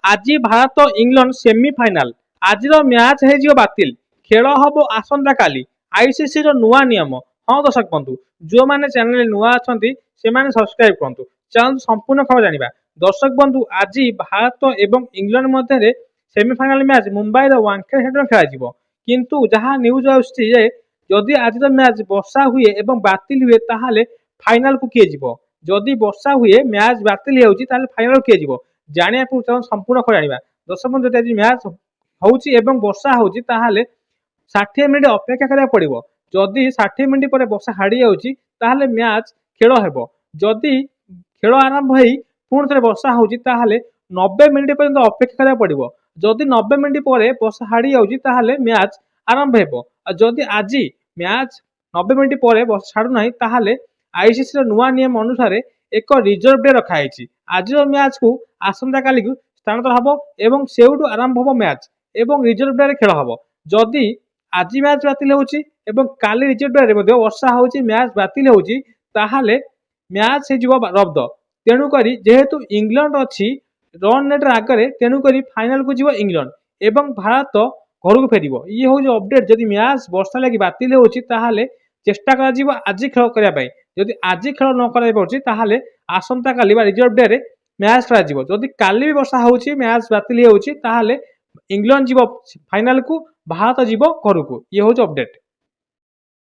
आज Bharat England semi-final आज match हो बातिल खेल हम आसंता काली आईसीसी नुआ नियम। हाँ दर्शक बंधु जो मैंने चैनल नुआ अच्छा से सब्सक्राइब करूँ चलते संपूर्ण खबर जाना। दर्शक बंधु आज भारत एवं इंग्लैंड मध्य semifinal match Mumbai Wankhede stadium खेल किंतु जहाँ न्यूज आदि आज मैच वर्षा हुए और बातिल हुए ताहले फाइनाल को किए जीव जदि वर्षा हुए मैच बातिल हो फाइनाल किए जीव जाना संपूर्ण खबर जाना। दर्शक बंधु आज मैच होची एवं वर्षा होची ताहले 60 मिनिट अपेक्षा करा पड़ो जदि 60 मिनिट पर वर्षा हाड़ी जाऊँगी मैच खेल हेब जदि खेल आरंभ हो पुणी थे वर्षा होची 90 मिनिट पर्यंत अपेक्षा करा पड़ो जदि 90 मिनिट पर वर्षा हाड़ी जाऊँगी मैच आरंभ हेब जदि आज मैच 90 मिनिट पर वर्षा छाड़ूना ताहले आईसीसी नुआ नियम अनुसार एक रिजर्व डे रखाई आज मैच को आसंता काली को स्थानांतर हम एवं सेउटू आरंभ हम मैच एवं रिजर्व डे खेल हम जदि आज मैच बातिल हो काली रिजर्व डे वर्षा हो मैच बातिल हो मैच हो रद्द तेणुक जेहेतु इंग्लैंड अच्छी रन नेट आगे तेणुक फाइनाल को जीव इंग्लैंड एवं भारत घर को फेर ये हूँ अपडेट जदि मैच वर्षा लगी बातिल हो चेष्टा कर आज खेल करने जदि आज खेल न कर आसंता काली रिजर्व डे मैच खेल जदि काली भी वर्षा हो मैच बातिल हो इंग्लैंड जीव फाइनाल को भारत जीव घर को ये हूँ अपडेट।